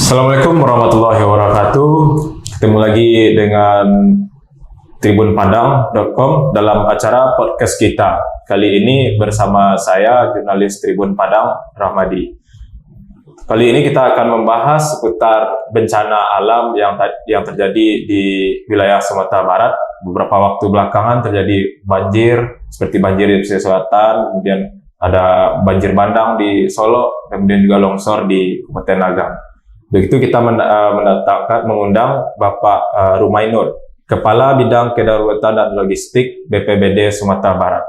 Assalamualaikum warahmatullahi wabarakatuh. Ketemu lagi dengan tribunpadang.com dalam acara podcast kita. Kali ini bersama saya, jurnalis Tribun Padang, Rahmadi. Kali ini kita akan membahas seputar bencana alam yang terjadi di wilayah Sumatera Barat. Beberapa waktu belakangan terjadi banjir, seperti banjir di pesisir selatan, kemudian ada banjir bandang di Solo, kemudian juga longsor di Kabupaten Agam. Begitu kita mengundang Bapak Rumainur, Kepala Bidang Kedaruratan dan Logistik BPBD Sumatera Barat.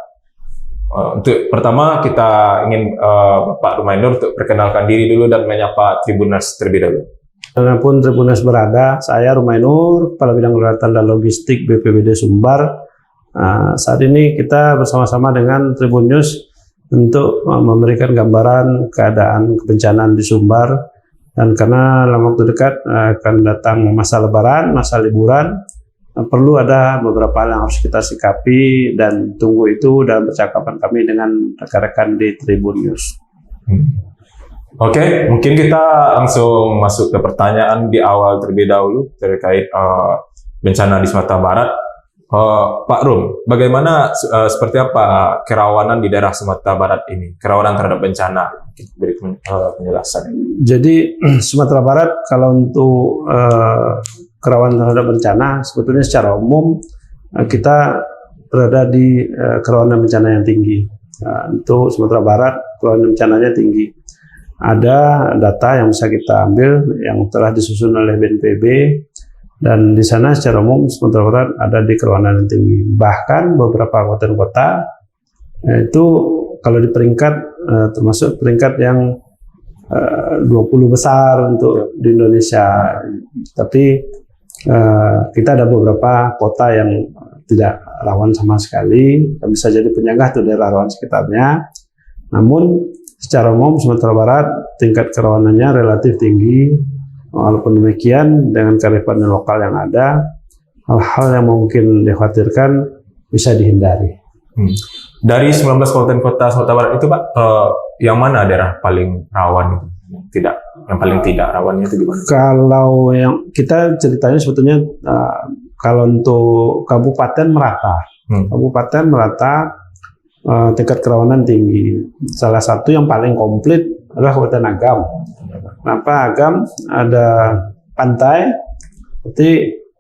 Untuk pertama kita ingin Bapak Rumainur untuk perkenalkan diri dulu dan menyapa Tribuners terlebih dahulu. Dimanapun Tribuners berada, saya Rumainur, Kepala Bidang Kedaruratan dan Logistik BPBD Sumbar. Saat ini kita bersama-sama dengan Tribun News untuk memberikan gambaran keadaan kebencanaan di Sumbar. Dan karena dalam waktu dekat akan datang masa lebaran, masa liburan, perlu ada beberapa hal yang harus kita sikapi dan tunggu itu dalam percakapan kami dengan rekan-rekan di Tribun News. Oke, mungkin kita langsung masuk ke pertanyaan di awal terlebih dahulu terkait bencana di Sumatera Barat. Pak Rum, bagaimana seperti apa kerawanan di daerah Sumatera Barat ini, kerawanan terhadap bencana? Beri penjelasan. Jadi Sumatera Barat kalau untuk kerawanan terhadap bencana, sebetulnya secara umum kita berada di kerawanan bencana yang tinggi. Untuk Sumatera Barat kerawanan bencananya tinggi. Ada data yang bisa kita ambil yang telah disusun oleh BNPB. Dan di sana secara umum Sumatera Barat ada di kerawanan yang tinggi. Bahkan beberapa kabupaten kota itu kalau di peringkat termasuk peringkat yang 20 besar untuk di Indonesia. Tapi kita ada beberapa kota yang tidak rawan sama sekali, dan bisa jadi penyangga atau daerah rawan sekitarnya. Namun secara umum Sumatera Barat tingkat kerawanannya relatif tinggi. Walaupun demikian, dengan kearifan lokal yang ada, hal-hal yang mungkin dikhawatirkan bisa dihindari. Dari 19 kabupaten kota Sumatera Barat itu, Pak, yang mana daerah paling rawan? Yang paling tidak rawannya itu gimana? Kalau yang kita ceritanya sebetulnya, kalau untuk kabupaten merata, kabupaten merata tingkat kerawanan tinggi. Salah satu yang paling komplit adalah Kabupaten Agam. Kenapa Agam? Ada pantai, berarti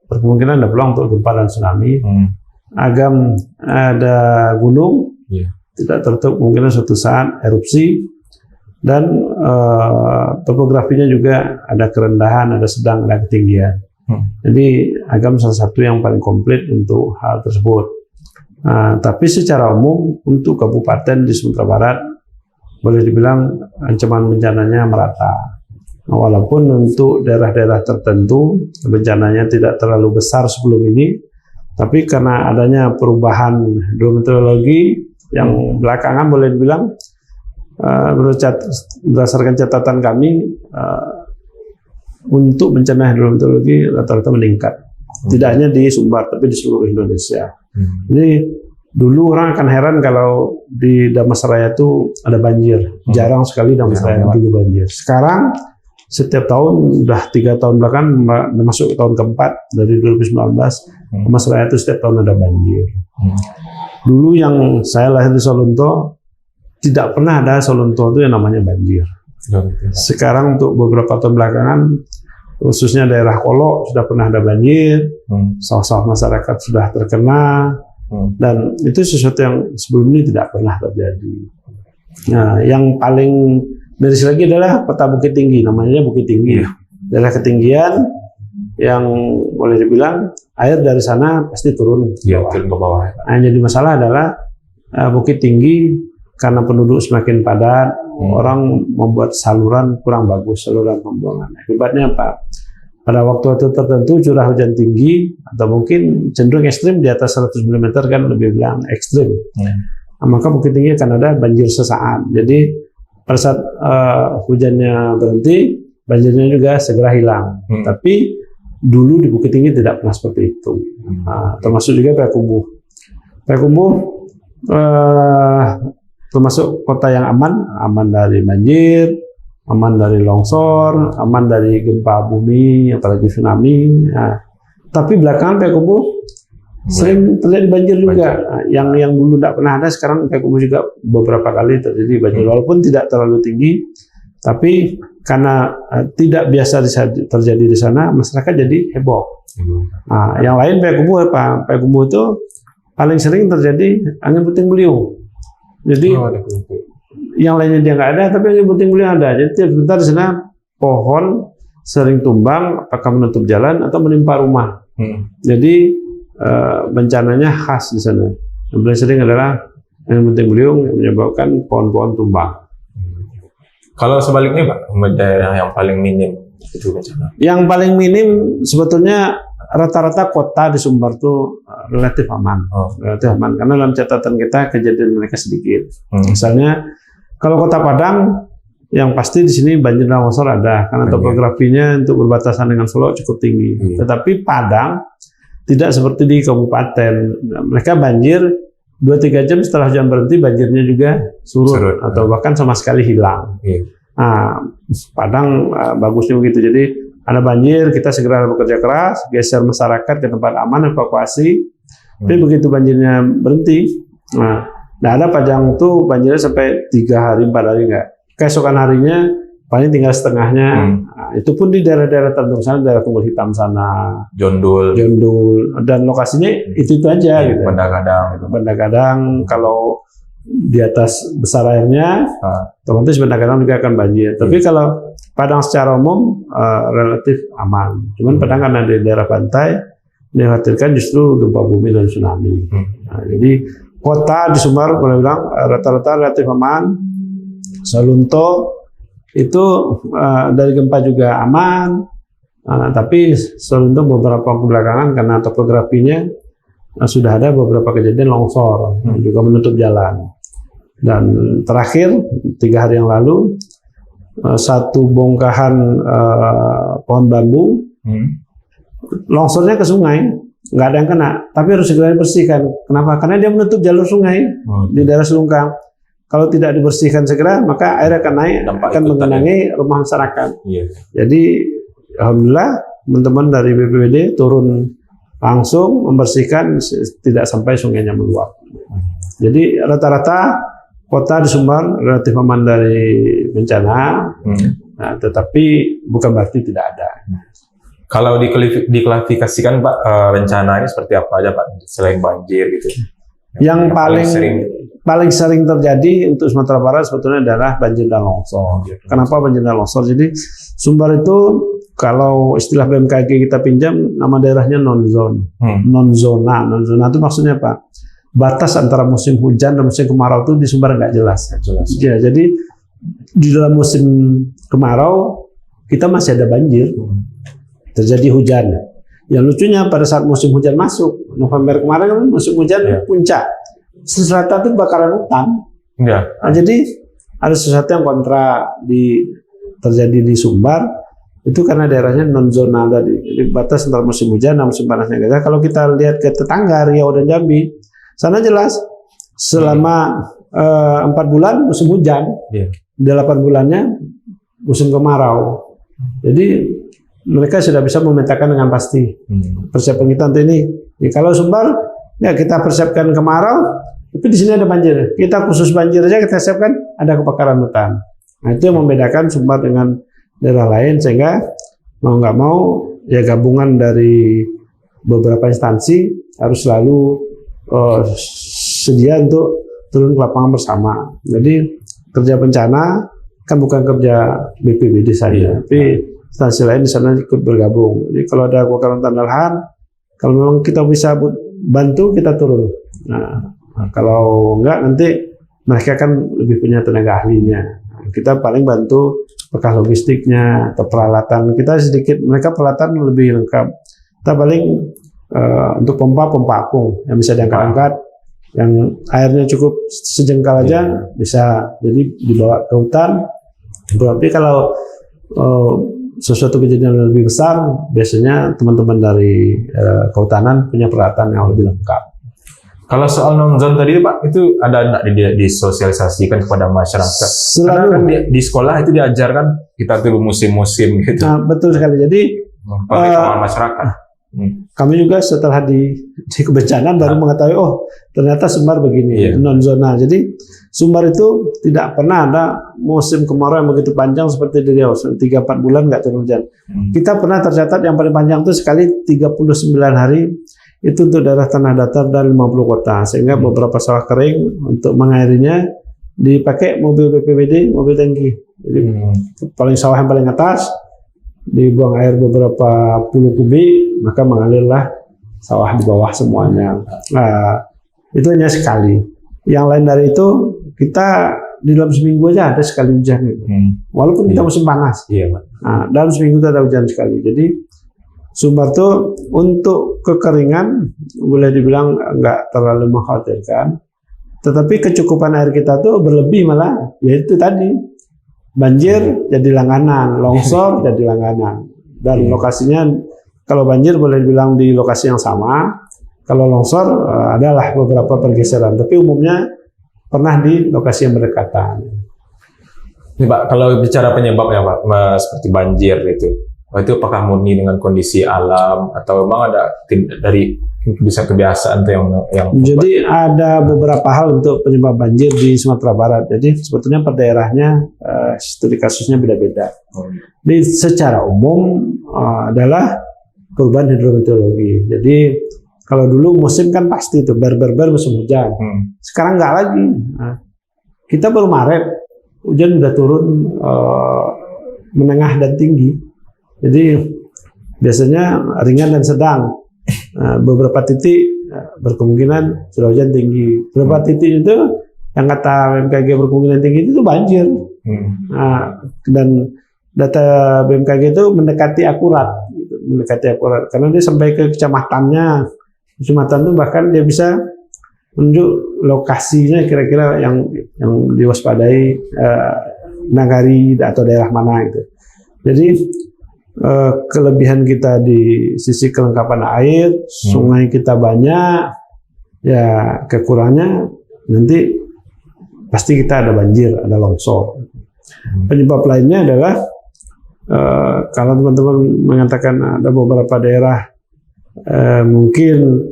berkemungkinan ada peluang untuk gempa dan tsunami. Agam ada gunung, tidak tertutup kemungkinan suatu saat erupsi, dan topografinya juga ada kerendahan, ada sedang, ada ketinggian. Jadi Agam salah satu yang paling komplit untuk hal tersebut. Tapi secara umum untuk kabupaten di Sumatera Barat boleh dibilang ancaman bencananya merata. Walaupun untuk daerah-daerah tertentu bencananya tidak terlalu besar sebelum ini, tapi karena adanya perubahan hidrometeorologi yang belakangan boleh dibilang berdasarkan catatan kami untuk bencana hidrometeorologi rata-rata meningkat. Tidak hanya di Sumbar tapi di seluruh Indonesia. Jadi dulu orang akan heran kalau di Damastraya itu ada banjir. Jarang sekali Damastraya itu banjir. Sekarang setiap tahun, udah 3 tahun belakang, masuk ke tahun keempat dari 2019, Damastraya itu setiap tahun ada banjir. Dulu yang saya lahir di Solonto, tidak pernah ada Solonto itu yang namanya banjir. Sekarang untuk beberapa tahun belakangan, khususnya daerah Kolo sudah pernah ada banjir, sawah-sawah masyarakat sudah terkena, dan itu sesuatu yang sebelum ini tidak pernah terjadi. Nah, yang paling miris lagi adalah kota Bukit Tinggi, namanya Bukit Tinggi. Daerah ketinggian yang boleh dibilang air dari sana pasti turun ke bawah. Nah, jadi masalah adalah Bukit Tinggi karena penduduk semakin padat, orang membuat saluran kurang bagus, saluran pembuangan. Akibatnya apa? Pada waktu-waktu tertentu curah hujan tinggi atau mungkin cenderung ekstrim di atas 100 mm kan lebih bilang ekstrim. Nah, maka Bukit Tinggi akan ada banjir sesaat. Jadi pada saat hujannya berhenti, banjirnya juga segera hilang. Tapi dulu di Bukit Tinggi tidak pernah seperti itu. Termasuk juga Payakumbuh. Payakumbuh termasuk kota yang aman dari banjir, aman dari longsor, aman dari gempa bumi, apalagi tsunami. Nah, tapi belakangan Payakumbuh sering terjadi banjir juga. Nah, yang dulu tidak pernah ada, sekarang Payakumbuh juga beberapa kali terjadi banjir, walaupun tidak terlalu tinggi, tapi karena tidak biasa terjadi di sana, masyarakat jadi heboh. Nah, yang lain Payakumbuh apa? Payakumbuh itu paling sering terjadi angin puting beliung. Jadi yang lainnya dia nggak ada, tapi angin puting beliung ada. Jadi sebentar di sana pohon sering tumbang, apakah menutup jalan atau menimpa rumah. Jadi bencananya khas di sana. Yang paling sering adalah angin puting beliung yang menyebabkan pohon-pohon tumbang. Kalau sebaliknya Pak, daerah yang paling minim itu bencana? Yang paling minim sebetulnya rata-rata kota di Sumbar itu relatif aman. Relatif aman karena dalam catatan kita kejadian mereka sedikit. Misalnya kalau Kota Padang yang pasti di sini banjir dan longsor ada karena topografinya untuk berbatasan dengan Solo cukup tinggi. Tetapi Padang tidak seperti di kabupaten. Mereka banjir 2-3 jam setelah hujan berhenti, banjirnya juga surut atau bahkan sama sekali hilang. Nah, Padang bagusnya begitu. Jadi ada banjir, kita segera bekerja keras, geser masyarakat ke tempat aman, evakuasi. Tapi begitu banjirnya berhenti, nah ada Padang tuh banjirnya sampai 3 hari, 4 hari enggak. Keesokan harinya paling tinggal setengahnya. Nah, itu pun di daerah-daerah tertentu, misalnya daerah Kumbul Hitam sana, Jondul, dan lokasinya itu aja. Gitu. Benda Gadang, kalau di atas besar airnya, otomatis Benda Gadang juga akan banjir. Tapi kalau Padang secara umum relatif aman. Cuman Padang karena di daerah pantai, dikhawatirkan justru gempa bumi dan tsunami. Nah, jadi kota di Sumbar, boleh bilang rata-rata relatif aman. Salunto itu dari gempa juga aman, tapi Salunto beberapa waktu belakangan karena topografinya sudah ada beberapa kejadian longsor, juga menutup jalan. Dan terakhir 3 hari yang lalu satu bongkahan pohon bambu longsornya ke sungai, nggak ada yang kena, tapi harus segera dibersihkan. Kenapa? Karena dia menutup jalur sungai di daerah Selungkang. Kalau tidak dibersihkan segera, maka air akan naik, akan mengenangi rumah masyarakat. Jadi, alhamdulillah teman-teman dari BPBD turun langsung membersihkan tidak sampai sungainya meluap. Jadi rata-rata kota di Sumbar relatif aman dari bencana, nah, tetapi bukan berarti tidak ada. Kalau diklasifikasikan Pak, bencana ini seperti apa aja Pak, selain banjir gitu? Yang paling sering terjadi untuk Sumatera Barat sebetulnya adalah banjir dan longsor. Kenapa banjir dan longsor? Jadi Sumbar itu kalau istilah BMKG kita pinjam, nama daerahnya non-zone, non-zona. Non-zona itu maksudnya apa? Batas antara musim hujan dan musim kemarau itu di Sumbar nggak jelas. Ya, jadi di dalam musim kemarau kita masih ada banjir, terjadi hujan. Yang lucunya pada saat musim hujan masuk, November kemarin kan musim hujan puncak, selatan itu bakaran hutan. Nah, jadi ada sesuatu yang kontra terjadi di Sumbar itu karena daerahnya non zona tadi, di batas antara musim hujan dan musim panasnya. Kalau kita lihat ke tetangga Riau dan Jambi, sana jelas selama 4 bulan musim hujan, 8 bulannya musim kemarau. Jadi mereka sudah bisa memetakan dengan pasti persiapan kita untuk ini. Kalau Sumbar, ya kita persiapkan kemarau, tapi di sini ada banjir. Kita khusus banjir saja kita siapkan ada kebakaran hutan. Nah, itu yang membedakan Sumbar dengan daerah lain, sehingga mau nggak mau ya gabungan dari beberapa instansi harus selalu sedia untuk turun ke lapangan bersama. Jadi kerja bencana kan bukan kerja BPBD saja, tapi instansi lain di sana ikut bergabung. Jadi kalau ada kebakaran hutan dan lahan, kalau memang kita bisa bantu, kita turun. Nah, kalau enggak nanti mereka kan lebih punya tenaga ahlinya. Kita paling bantu bekas logistiknya atau peralatan. Kita sedikit, mereka peralatan lebih lengkap. Kita paling untuk pompa apung yang bisa diangkat-angkat, yang airnya cukup sejengkal aja bisa. Jadi dibawa ke hutan. Berarti kalau sesuatu kejadian yang lebih besar, biasanya teman-teman dari kehutanan punya peralatan yang lebih lengkap. Kalau soal non-zone tadi Pak, itu ada nggak disosialisasikan kepada masyarakat? Karena Selalu. kan di sekolah itu diajarkan kita tuh musim-musim gitu. Nah, betul sekali. Jadi Pengetahuan masyarakat. kami juga setelah di kebencanaan baru mengetahui, oh ternyata Sumbar begini, non zona. Jadi Sumbar itu tidak pernah ada musim kemarau yang begitu panjang seperti di Riau, 3-4 bulan nggak turun hujan. Kita pernah tercatat yang paling panjang itu sekali 39 hari, itu untuk daerah tanah datar dan 50 kota, sehingga beberapa sawah kering untuk mengairinya dipakai mobil BPBD, mobil tangki. Jadi paling sawah yang paling atas dibuang air beberapa puluh kubik, maka mengalirlah sawah di bawah semuanya. Nah, itu hanya sekali. Yang lain dari itu kita di dalam seminggu aja ada sekali hujan gitu. Walaupun kita musim panas. Nah, dalam seminggu itu ada hujan sekali. Jadi Sumbar tuh untuk kekeringan boleh dibilang nggak terlalu mengkhawatirkan, tetapi kecukupan air kita tuh berlebih malah, yaitu tadi banjir jadi langganan, longsor jadi langganan, dan lokasinya kalau banjir boleh dibilang di lokasi yang sama, kalau longsor adalah beberapa pergeseran, tapi umumnya pernah di lokasi yang berdekatan. Ini Pak, kalau bicara penyebabnya Pak, seperti banjir itu apakah murni dengan kondisi alam atau memang ada dari bisa kebiasaan tuh yang Jadi ada beberapa hal untuk penyebab banjir di Sumatera Barat. Jadi sebetulnya per daerahnya studi kasusnya beda-beda. Jadi secara umum adalah perubahan hidrometeorologi. Jadi kalau dulu musim kan pasti itu ber musim hujan. Sekarang nggak lagi. Nah, kita baru Maret hujan udah turun menengah dan tinggi. Jadi biasanya ringan dan sedang. Beberapa titik berkemungkinan curah hujan tinggi. Beberapa titik itu yang kata BMKG berkemungkinan tinggi itu banjir. Dan data BMKG itu mendekati akurat, karena dia sampai ke kecamatannya. Kecamatan itu bahkan dia bisa menunjuk lokasinya kira-kira yang diwaspadai nagari atau daerah mana gitu. Jadi kelebihan kita di sisi kelengkapan air, sungai kita banyak, ya kekurangannya nanti pasti kita ada banjir, ada longsor. Penyebab lainnya adalah kalau teman-teman mengatakan ada beberapa daerah mungkin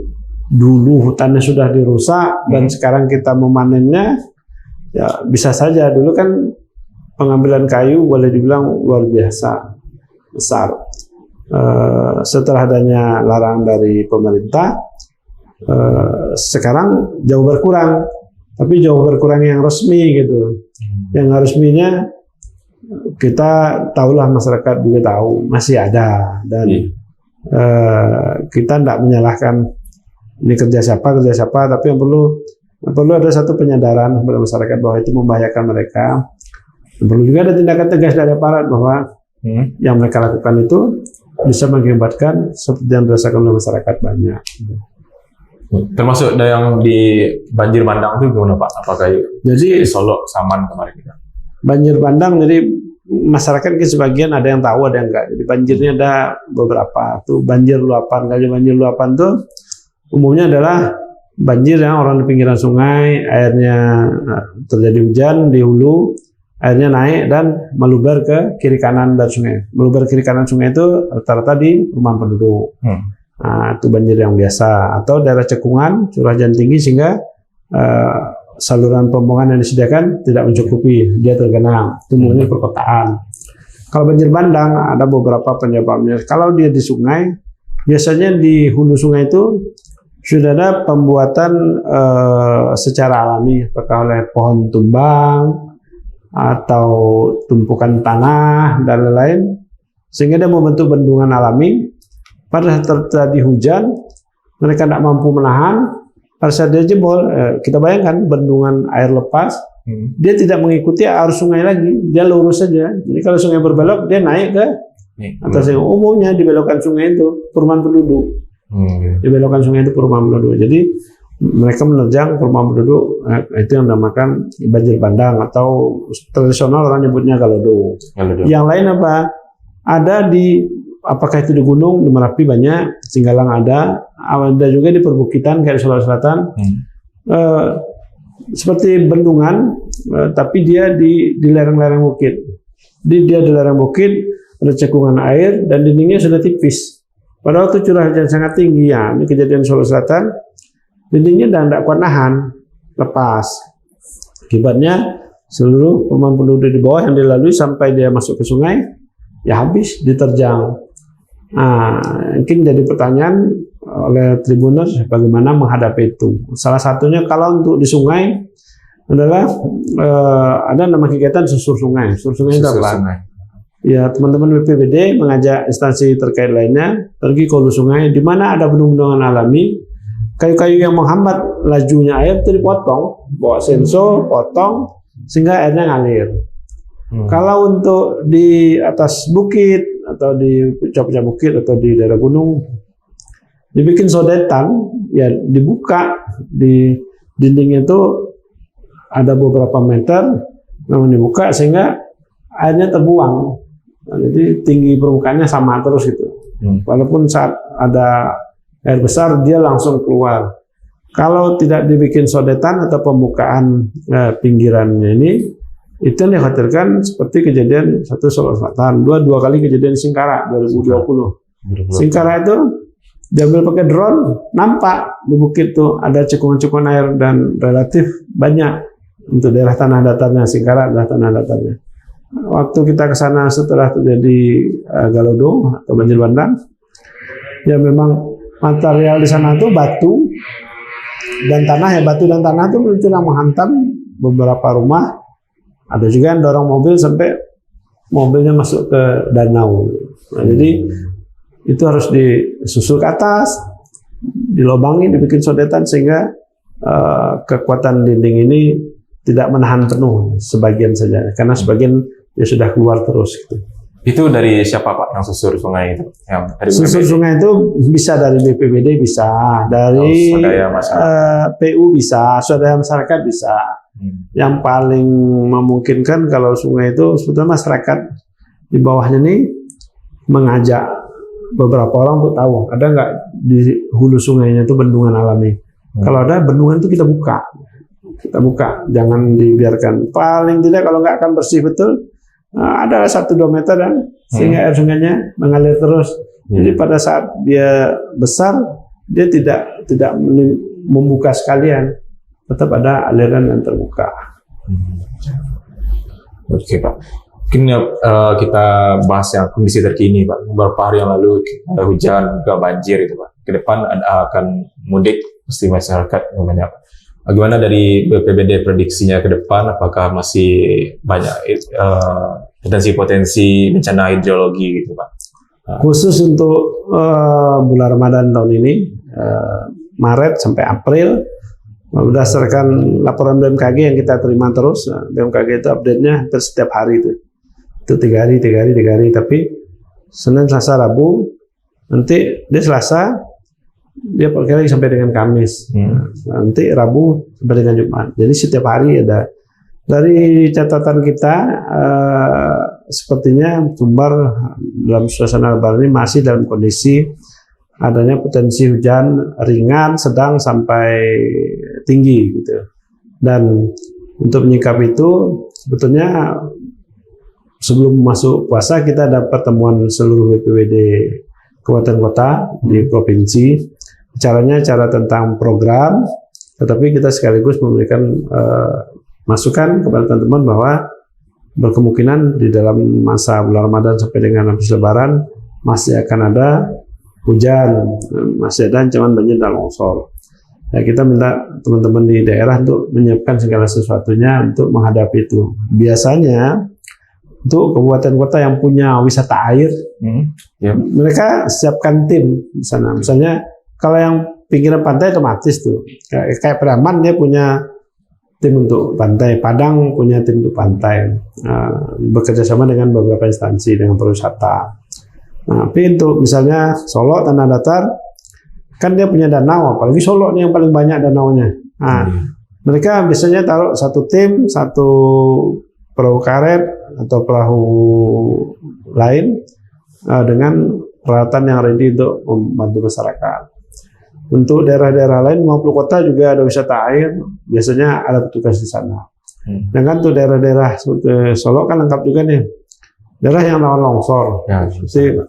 dulu hutannya sudah dirusak dan sekarang kita memanennya, ya bisa saja. Dulu kan pengambilan kayu boleh dibilang luar biasa besar. Setelah adanya larangan dari pemerintah, sekarang jauh berkurang, tapi jauh berkurang yang resmi gitu. Yang resminya kita tahulah, masyarakat juga tahu masih ada, dan kita tidak menyalahkan ini kerja siapa, tapi yang perlu ada satu penyadaran kepada masyarakat bahwa itu membahayakan mereka. Perlu juga ada tindakan tegas dari aparat bahwa yang mereka lakukan itu bisa mengakibatkan seperti yang dirasakan oleh masyarakat banyak. Termasuk ada yang di banjir bandang itu gimana Pak? Apakah jadi di Solo Saman kemarin kita? Banjir bandang, jadi masyarakat sebagian ada yang tahu, ada yang enggak. Jadi banjirnya ada beberapa. Tuh banjir luapan. Kalau banjir luapan tuh umumnya adalah banjir yang orang di pinggiran sungai, airnya terjadi hujan di hulu, airnya naik dan meluber ke kiri kanan dari sungai. Meluber kiri kanan sungai itu rata-rata di rumah penduduk. Nah, itu banjir yang biasa. Atau daerah cekungan, curah hujan tinggi sehingga saluran pembuangan yang disediakan tidak mencukupi, dia tergenang. Itu mungkin perkotaan. Kalau banjir bandang ada beberapa penyebabnya. Kalau dia di sungai, biasanya di hulu sungai itu sudah ada pembuatan secara alami, apakah oleh pohon tumbang atau tumpukan tanah dan lain-lain, sehingga dia membentuk bendungan alami. Pada saat terjadi hujan, mereka tidak mampu menahan, pada saat dia jebol, kita bayangkan bendungan air lepas, dia tidak mengikuti arus sungai lagi, dia lurus saja. Jadi kalau sungai berbelok, dia naik ke atas. Umumnya di belokan sungai itu perumahan penduduk. Di belokan sungai itu perumahan penduduk. Jadi mereka menerjang perumahan penduduk, itu yang dinamakan banjir bandang, atau tradisional orang nyebutnya galodo. Yang lain apa? Ada di, apakah itu di gunung, di Merapi banyak, Singgalang ada, ada juga di perbukitan kayak Sulawesi Selatan. Seperti bendungan, tapi dia di lereng-lereng bukit. Dia di lereng bukit, ada cekungan air dan dindingnya sudah tipis. Pada waktu curah hujan sangat tinggi, ya, ini kejadian Sulawesi Selatan, dindingnya tidak kuat nahan, lepas. Akibatnya seluruh pemukiman penduduk di bawah yang dilalui sampai dia masuk ke sungai, ya habis diterjang. Nah, mungkin jadi pertanyaan oleh Tribuners bagaimana menghadapi itu. Salah satunya kalau untuk di sungai adalah ada nama kegiatan susur sungai. Susur sungai itu apa? Ya, teman-teman BPBD mengajak instansi terkait lainnya pergi ke hulu sungai di mana ada bendungan alami, kayu-kayu yang menghambat lajunya air itu dipotong, bawa sensor, potong sehingga airnya ngalir. Kalau untuk di atas bukit atau di puncak-puncak bukit atau di daerah gunung dibikin sodetan, ya dibuka di dindingnya itu ada beberapa meter yang dibuka sehingga airnya terbuang. Nah, jadi tinggi permukaannya sama terus gitu. Walaupun saat ada air besar dia langsung keluar. Kalau tidak dibikin sodetan atau pembukaan pinggirannya ini, itu yang dikhawatirkan seperti kejadian satu Sulawesi Selatan, dua kali kejadian Singkara 2020. Singkara itu diambil pakai drone, nampak di bukit itu ada cekungan-cekungan air dan relatif banyak untuk daerah tanah datarnya. Singkara adalah tanah datarnya. Waktu kita ke sana setelah terjadi Galodo atau banjir bandang, ya memang material di sana itu batu dan tanah, ya batu dan tanah itu menghantam beberapa rumah. Ada juga yang dorong mobil sampai mobilnya masuk ke danau. Nah, jadi itu harus disusul ke atas, dilobangin, dibikin sodetan sehingga kekuatan dinding ini tidak menahan penuh, sebagian saja, karena sebagian ya sudah keluar terus. Gitu. Itu dari siapa Pak yang susur sungai itu? Susur sungai itu bisa dari BPBD, bisa dari PU, bisa swadaya masyarakat, bisa. Yang paling memungkinkan kalau sungai itu sebetulnya masyarakat di bawahnya nih mengajak beberapa orang untuk tahu ada nggak di hulu sungainya itu bendungan alami. Kalau ada bendungan itu kita buka, jangan dibiarkan. Paling tidak kalau nggak akan bersih betul, ada 1-2 meter dan sehingga air sungainya mengalir terus. Jadi pada saat dia besar dia tidak membuka sekalian, tetap ada aliran yang terbuka. Oke Pak. Mungkin kita bahas yang kondisi terkini Pak. Beberapa hari yang lalu hujan juga banjir itu Pak. Ke depan akan mudik pasti masyarakat banyak. Bagaimana dari BPBD prediksinya ke depan? Apakah masih banyak potensi-potensi bencana hidrologi gitu Pak? Khusus untuk bulan Ramadan tahun ini, Maret sampai April, berdasarkan laporan BMKG yang kita terima terus, BMKG itu update-nya hampir setiap hari itu 3 hari, tapi Senin, Selasa, Rabu, nanti di Selasa dia perkiraan sampai dengan Kamis, nanti Rabu sampai dengan Jumat. Jadi setiap hari ada. Dari catatan kita, sepertinya Sumbar dalam suasana lebaran ini masih dalam kondisi adanya potensi hujan ringan, sedang sampai tinggi gitu. Dan untuk menyikapi itu sebetulnya sebelum masuk puasa kita ada pertemuan seluruh BPBD kabupaten kota di provinsi. Caranya cara tentang program, tetapi kita sekaligus memberikan masukan kepada teman-teman bahwa berkemungkinan di dalam masa bulan Ramadan sampai dengan habis Lebaran masih akan ada hujan, masih ada ancaman banjir dan longsor. Ya, kita minta teman-teman di daerah untuk menyiapkan segala sesuatunya untuk menghadapi itu. Biasanya untuk kabupaten kota yang punya wisata air, mereka siapkan tim di sana. Misalnya kalau yang pinggiran pantai otomatis tuh, kayak Praman dia punya tim untuk pantai, Padang punya tim untuk pantai, bekerja sama dengan beberapa instansi dengan pariwisata. Nah, tapi untuk misalnya Solo tanah datar kan dia punya danau, apalagi Solo nih yang paling banyak danaunya. Nah, mereka biasanya taruh satu tim, satu perahu karet atau perahu lain dengan peralatan yang ready untuk membantu masyarakat. Untuk daerah-daerah lain 50 kota juga ada wisata air, biasanya ada petugas di sana. Dengan tuh daerah-daerah seperti Solo kan lengkap juga nih. Daerah yang rawan longsor, seperti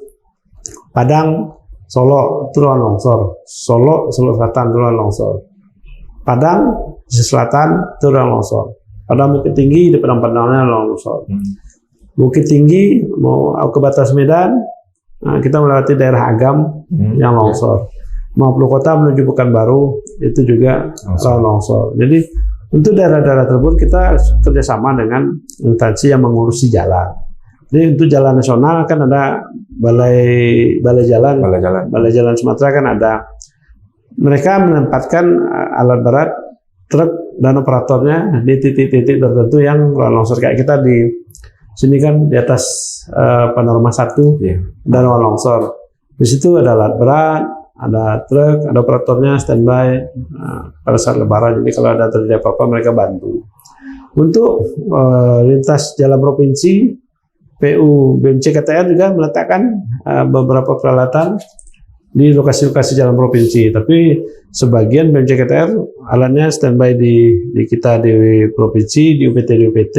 Padang, Solo itu rawan longsor, Solo Selatan itu rawan longsor, Padang Selatan itu rawan longsor, Padang Bukit Tinggi di Padang-Padangnya rawan longsor. Bukit Tinggi mau ke batas Medan, kita melewati daerah Agam yang longsor. 50 kota menuju Pekanbaru itu juga rawan longsor. Jadi untuk daerah-daerah tersebut kita kerjasama dengan instansi yang mengurusi jalan. Jadi untuk jalan nasional kan ada balai jalan Sumatera kan ada. Mereka menempatkan alat berat, truk dan operatornya di titik-titik tertentu yang rawan longsor. Kayak kita di sini kan di atas Panorama 1 dan rawan longsor. Di situ ada alat berat, ada truk, ada operatornya standby pada saat lebaran. Jadi kalau ada terjadi apa-apa mereka bantu. Untuk lintas jalan provinsi, PU BMC KTR juga meletakkan beberapa peralatan di lokasi-lokasi jalan provinsi. Tapi sebagian BMC KTR alatnya standby di kita di provinsi, di UPT.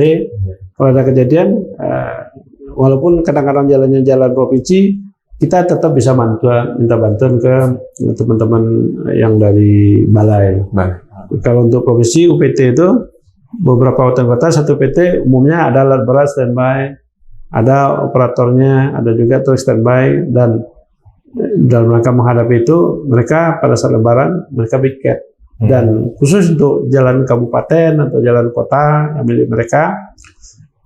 Kalau ada kejadian, walaupun kadang-kadang jalannya jalan provinsi, kita tetap bisa minta bantuan ke teman-teman yang dari balai. Kalau untuk provinsi UPT itu beberapa kota satu PT umumnya ada alat berat standby, ada operatornya, ada juga truk standby, dan dalam rangka menghadapi itu mereka pada saat lebaran mereka piket. Dan khusus untuk jalan kabupaten atau jalan kota yang milik mereka,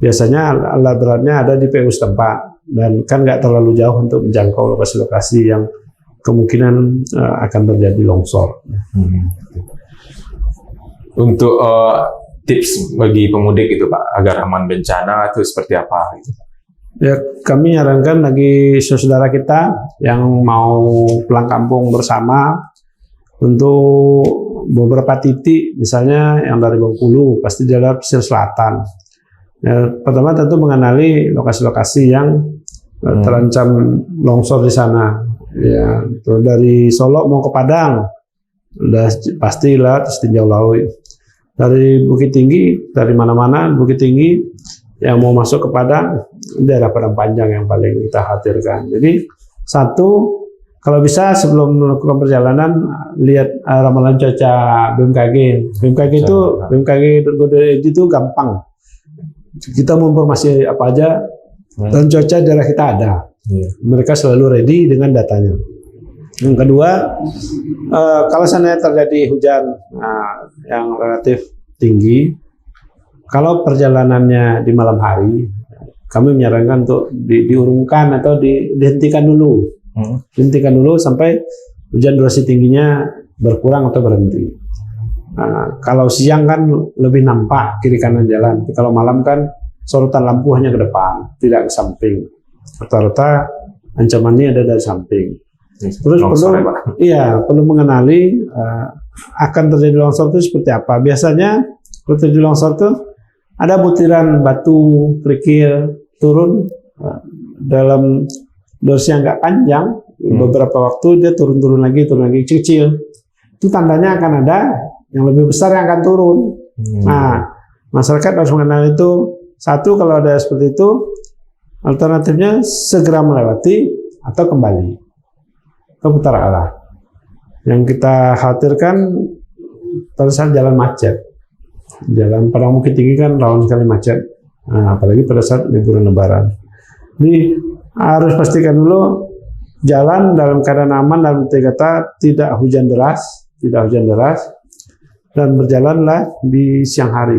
biasanya alat beratnya ada di PU setempat. Dan kan nggak terlalu jauh untuk menjangkau lokasi-lokasi yang kemungkinan akan terjadi longsor. Untuk tips bagi pemudik itu Pak agar aman bencana itu seperti apa? Ya, kami nyarankan bagi saudara kita yang mau pulang kampung bersama untuk beberapa titik, misalnya yang dari Bengkulu pasti di daerah pesisir selatan. Ya, pertama tentu mengenali lokasi-lokasi yang terancam longsor di sana. Ya, dari Solo mau ke Padang, udah pastilah tinjau laut. Dari Bukit Tinggi, dari mana-mana Bukit Tinggi yang mau masuk ke Padang, daerah Padang Panjang yang paling kita khawatirkan. Jadi satu, kalau bisa sebelum melakukan perjalanan lihat ramalan cuaca BMKG. BMKG itu gampang. Kita mau informasi apa aja dan cuaca daerah kita ada. Mereka selalu ready dengan datanya. Yang kedua, kalau sana terjadi hujan yang relatif tinggi, kalau perjalanannya di malam hari, kami menyarankan untuk diurungkan atau dihentikan dulu. Dihentikan dulu sampai hujan durasi tingginya berkurang atau berhenti. Kalau siang kan lebih nampak kiri kanan jalan. Kalau malam kan sorotan lampu hanya ke depan, tidak ke samping. Rata-rata ancamannya ada dari samping. Terus perlu mengenali akan terjadi longsor itu seperti apa. Biasanya kalau terjadi longsor itu ada butiran batu kerikil turun dalam durasi yang agak panjang. Beberapa waktu dia turun lagi kecil. Itu tandanya akan ada yang lebih besar yang akan turun. Nah, masyarakat harus mengenal itu. Satu, kalau ada seperti itu, alternatifnya segera melewati atau kembali ke putar arah. Yang kita khawatirkan pada saat jalan macet. Jalan Padang Bukit Tinggi kan rawan sekali macet. Apalagi pada saat liburan lebaran. Jadi harus pastikan dulu jalan dalam keadaan aman, dalam kata tidak hujan deras, dan berjalanlah di siang hari.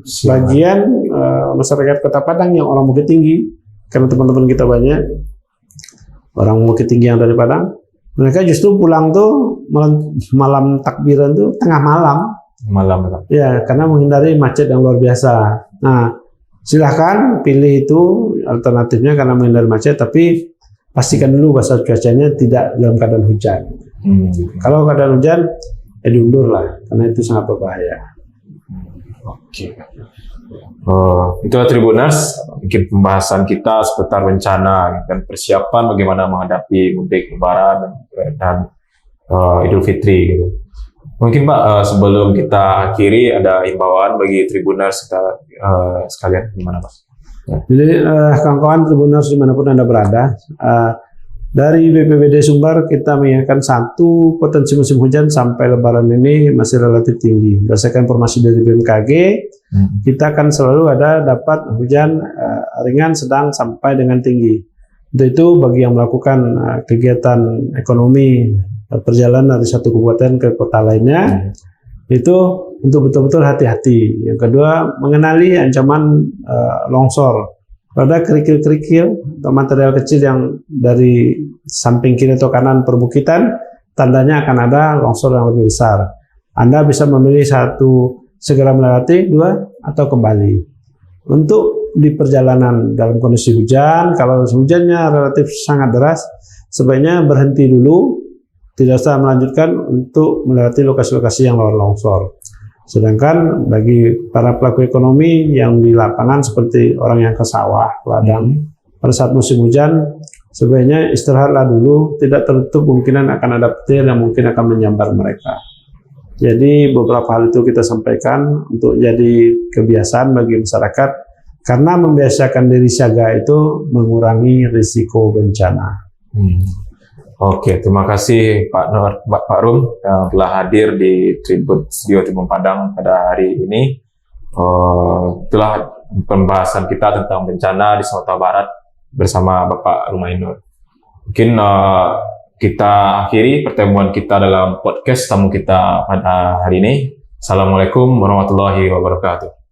Sebagian masyarakat Kota Padang yang orang Bukit Tinggi, karena teman-teman kita banyak orang Bukit Tinggi yang dari Padang, mereka justru pulang tuh malam takbiran tuh tengah malam. Ya, karena menghindari macet yang luar biasa. Nah, silahkan pilih itu alternatifnya karena menghindari macet, tapi pastikan dulu bahasa cuacanya tidak dalam keadaan hujan. Kalau keadaan hujan, diundur lah, karena itu sangat berbahaya. Oke. Itulah Tribuners, mungkin pembahasan kita seputar bencana dan persiapan bagaimana menghadapi mudik lebaran dan Idul Fitri gitu. Mungkin Pak, sebelum kita akhiri ada himbauan bagi Tribuners kita sekalian, gimana Pak? Jadi kawan-kawan Tribuners dimanapun Anda berada, dari BPBD Sumbar kita mengingatkan satu, potensi musim hujan sampai Lebaran ini masih relatif tinggi. Berdasarkan informasi dari BMKG, kita akan selalu ada dapat hujan ringan, sedang, sampai dengan tinggi. Untuk itu bagi yang melakukan kegiatan ekonomi perjalanan dari satu kabupaten ke kota lainnya, itu untuk betul-betul hati-hati. Yang kedua, mengenali ancaman longsor. Ada kerikil-kerikil atau material kecil yang dari samping kiri atau kanan perbukitan, tandanya akan ada longsor yang lebih besar. Anda bisa memilih satu, segera melewati, dua, atau kembali. Untuk di perjalanan dalam kondisi hujan, kalau hujannya relatif sangat deras, sebaiknya berhenti dulu, tidak usah melanjutkan untuk melewati lokasi-lokasi yang rawan longsor. Sedangkan bagi para pelaku ekonomi yang di lapangan seperti orang yang ke sawah, ladang, pada saat musim hujan, sebaiknya istirahatlah dulu, tidak tertutup kemungkinan akan ada petir yang mungkin akan menyambar mereka. Jadi beberapa hal itu kita sampaikan untuk jadi kebiasaan bagi masyarakat, karena membiasakan diri siaga itu mengurangi risiko bencana. Oke, terima kasih Pak Rum yang telah hadir di Studio Tribun Padang pada hari ini. Itulah pembahasan kita tentang bencana di Sumatera Barat bersama Bapak Rumainur. Mungkin kita akhiri pertemuan kita dalam podcast tamu kita pada hari ini. Assalamualaikum warahmatullahi wabarakatuh.